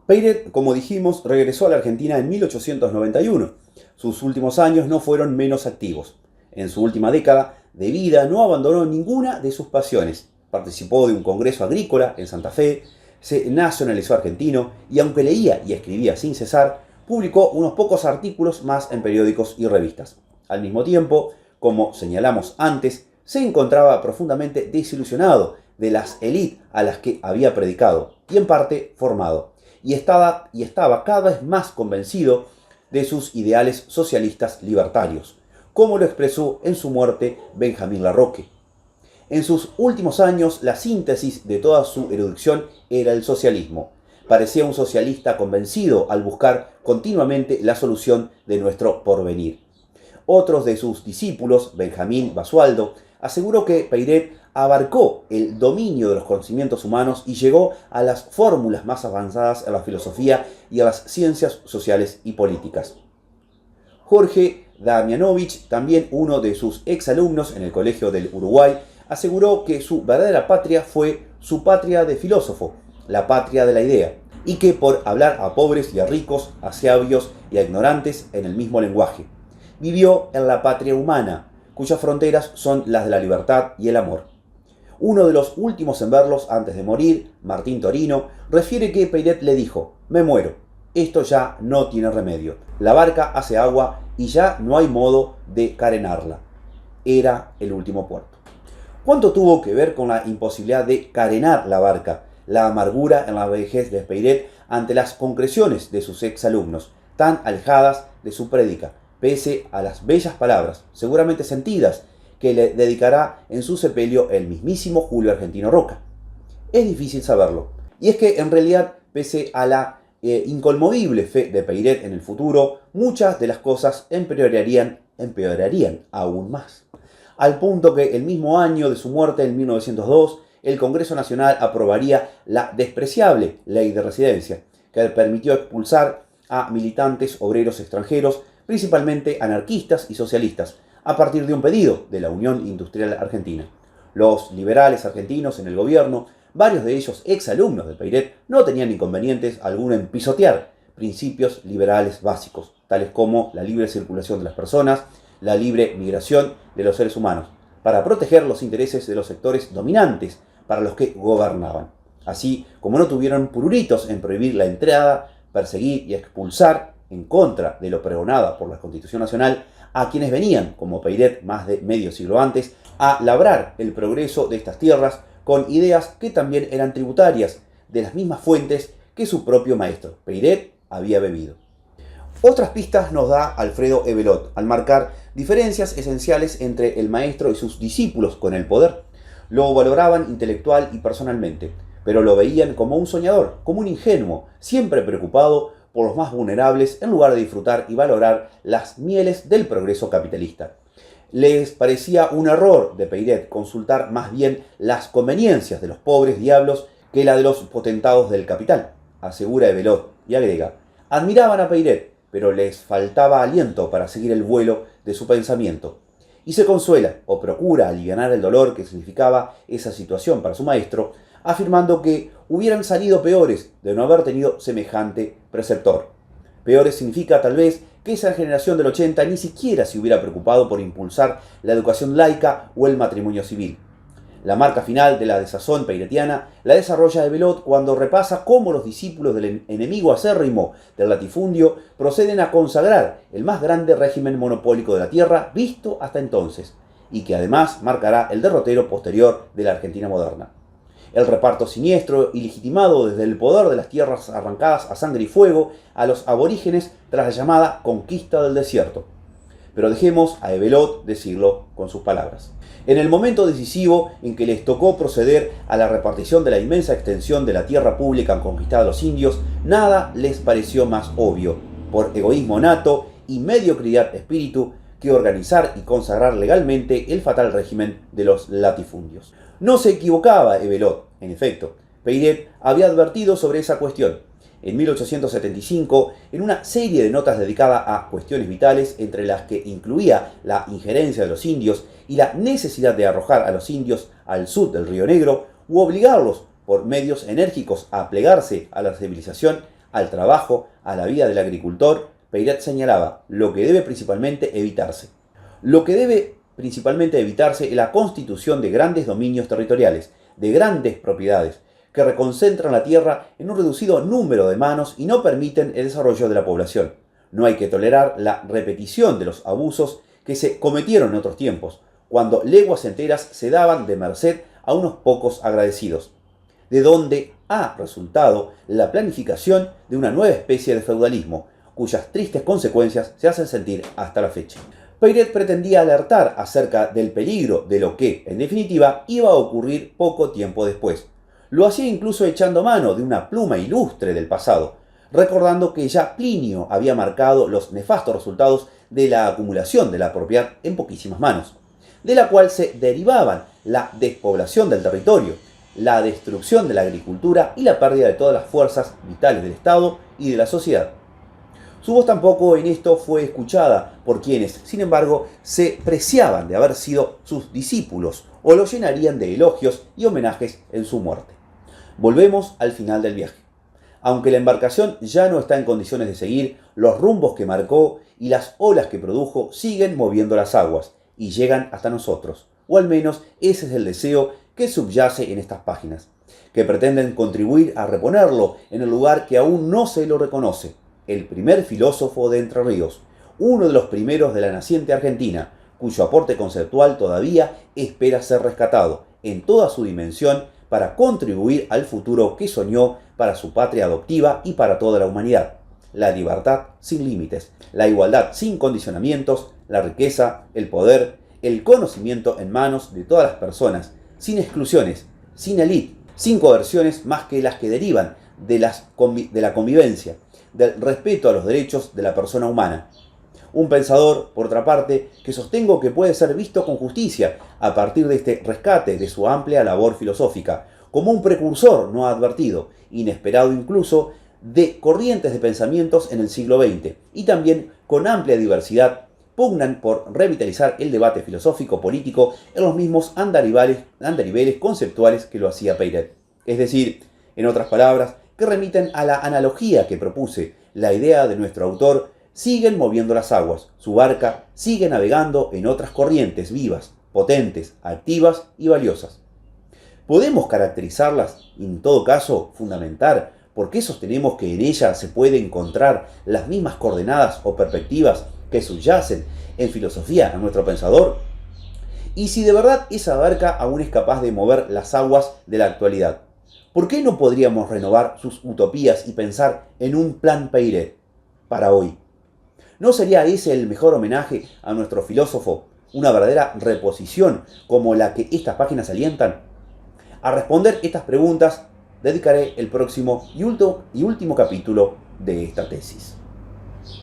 Peiret, como dijimos, regresó a la Argentina en 1891. Sus últimos años no fueron menos activos. En su última década de vida no abandonó ninguna de sus pasiones. Participó de un congreso agrícola en Santa Fe, se nacionalizó argentino y aunque leía y escribía sin cesar, publicó unos pocos artículos más en periódicos y revistas. Al mismo tiempo, como señalamos antes, se encontraba profundamente desilusionado de las élites a las que había predicado y en parte formado, y estaba cada vez más convencido de sus ideales socialistas libertarios, como lo expresó en su muerte Benjamín Larroque. En sus últimos años, la síntesis de toda su erudición era el socialismo. Parecía un socialista convencido al buscar continuamente la solución de nuestro porvenir. Otros de sus discípulos, Benjamín Basualdo, aseguró que Peiret abarcó el dominio de los conocimientos humanos y llegó a las fórmulas más avanzadas en la filosofía y a las ciencias sociales y políticas. Jorge Damianovich, también uno de sus exalumnos en el Colegio del Uruguay, aseguró que su verdadera patria fue su patria de filósofo, la patria de la idea, y que por hablar a pobres y a ricos, a sabios y a ignorantes en el mismo lenguaje, vivió en la patria humana, cuyas fronteras son las de la libertad y el amor. Uno de los últimos en verlos antes de morir, Martín Torino, refiere que Peiret le dijo: «Me muero, esto ya no tiene remedio. La barca hace agua y ya no hay modo de carenarla». Era el último puerto. ¿Cuánto tuvo que ver con la imposibilidad de carenar la barca, la amargura en la vejez de Peiret ante las concreciones de sus exalumnos, tan alejadas de su prédica, pese a las bellas palabras, seguramente sentidas, que le dedicará en su sepelio el mismísimo Julio Argentino Roca? Es difícil saberlo. Y es que en realidad, pese a la inconmovible fe de Peiret en el futuro, muchas de las cosas empeorarían aún más. Al punto que el mismo año de su muerte, en 1902, el Congreso Nacional aprobaría la despreciable Ley de Residencia, que permitió expulsar a militantes obreros extranjeros, principalmente anarquistas y socialistas, a partir de un pedido de la Unión Industrial Argentina. Los liberales argentinos en el gobierno, varios de ellos exalumnos de Peiret, no tenían inconvenientes alguno en pisotear principios liberales básicos, tales como la libre circulación de las personas, la libre migración de los seres humanos, para proteger los intereses de los sectores dominantes para los que gobernaban. Así como no tuvieron pruritos en prohibir la entrada, perseguir y expulsar, en contra de lo pregonada por la Constitución Nacional, a quienes venían, como Peiret más de medio siglo antes, a labrar el progreso de estas tierras con ideas que también eran tributarias de las mismas fuentes que su propio maestro, Peiret, había bebido. Otras pistas nos da Alfredo Ebelot al marcar diferencias esenciales entre el maestro y sus discípulos con el poder. Lo valoraban intelectual y personalmente, pero lo veían como un soñador, como un ingenuo, siempre preocupado por los más vulnerables en lugar de disfrutar y valorar las mieles del progreso capitalista. Les parecía un error de Peiret consultar más bien las conveniencias de los pobres diablos que la de los potentados del capital, asegura Ebelot, y agrega: admiraban a Peiret, pero les faltaba aliento para seguir el vuelo de su pensamiento. Y se consuela, o procura alivianar el dolor que significaba esa situación para su maestro, afirmando que hubieran salido peores de no haber tenido semejante preceptor. Peores significa tal vez que esa generación del 80 ni siquiera se hubiera preocupado por impulsar la educación laica o el matrimonio civil. La marca final de la desazón peiretiana la desarrolla Ebelot cuando repasa cómo los discípulos del enemigo acérrimo del latifundio proceden a consagrar el más grande régimen monopólico de la tierra visto hasta entonces, y que además marcará el derrotero posterior de la Argentina moderna. El reparto siniestro y legitimado desde el poder de las tierras arrancadas a sangre y fuego a los aborígenes tras la llamada conquista del desierto. Pero dejemos a Ebelot decirlo con sus palabras. En el momento decisivo en que les tocó proceder a la repartición de la inmensa extensión de la tierra pública conquistada a los indios, nada les pareció más obvio, por egoísmo nato y mediocridad de espíritu, que organizar y consagrar legalmente el fatal régimen de los latifundios. No se equivocaba Ebelot, en efecto. Peiret había advertido sobre esa cuestión. En 1875, en una serie de notas dedicadas a cuestiones vitales, entre las que incluía la injerencia de los indios y la necesidad de arrojar a los indios al sur del Río Negro, u obligarlos por medios enérgicos a plegarse a la civilización, al trabajo, a la vida del agricultor, Peyret señalaba lo que debe principalmente evitarse. Lo que debe principalmente evitarse es la constitución de grandes dominios territoriales, de grandes propiedades, que reconcentran la tierra en un reducido número de manos y no permiten el desarrollo de la población. No hay que tolerar la repetición de los abusos que se cometieron en otros tiempos, cuando leguas enteras se daban de merced a unos pocos agradecidos, de donde ha resultado la planificación de una nueva especie de feudalismo, cuyas tristes consecuencias se hacen sentir hasta la fecha. Peyret pretendía alertar acerca del peligro de lo que, en definitiva, iba a ocurrir poco tiempo después. Lo hacía incluso echando mano de una pluma ilustre del pasado, recordando que ya Plinio había marcado los nefastos resultados de la acumulación de la propiedad en poquísimas manos, de la cual se derivaban la despoblación del territorio, la destrucción de la agricultura y la pérdida de todas las fuerzas vitales del Estado y de la sociedad. Su voz tampoco en esto fue escuchada por quienes, sin embargo, se preciaban de haber sido sus discípulos o lo llenarían de elogios y homenajes en su muerte. Volvemos al final del viaje. Aunque la embarcación ya no está en condiciones de seguir, los rumbos que marcó y las olas que produjo siguen moviendo las aguas y llegan hasta nosotros, o al menos ese es el deseo que subyace en estas páginas, que pretenden contribuir a reponerlo en el lugar que aún no se lo reconoce, el primer filósofo de Entre Ríos, uno de los primeros de la naciente Argentina, cuyo aporte conceptual todavía espera ser rescatado en toda su dimensión para contribuir al futuro que soñó para su patria adoptiva y para toda la humanidad. La libertad sin límites, la igualdad sin condicionamientos, la riqueza, el poder, el conocimiento en manos de todas las personas, sin exclusiones, sin élite, sin coerciones más que las que derivan de la convivencia, del respeto a los derechos de la persona humana. Un pensador, por otra parte, que sostengo que puede ser visto con justicia a partir de este rescate de su amplia labor filosófica, como un precursor no advertido, inesperado incluso, de corrientes de pensamientos en el siglo XX, y también con amplia diversidad, pugnan por revitalizar el debate filosófico-político en los mismos andariveles conceptuales que lo hacía Peyret. Es decir, en otras palabras, que remiten a la analogía que propuse, la idea de nuestro autor siguen moviendo las aguas, su barca sigue navegando en otras corrientes vivas, potentes, activas y valiosas. ¿Podemos caracterizarlas y en todo caso fundamentar por qué sostenemos que en ella se puede encontrar las mismas coordenadas o perspectivas que subyacen en filosofía a nuestro pensador? Y si de verdad esa barca aún es capaz de mover las aguas de la actualidad, ¿por qué no podríamos renovar sus utopías y pensar en un plan Peyret para hoy? ¿No sería ese el mejor homenaje a nuestro filósofo? ¿Una verdadera reposición como la que estas páginas alientan? A responder estas preguntas dedicaré el próximo y último capítulo de esta tesis.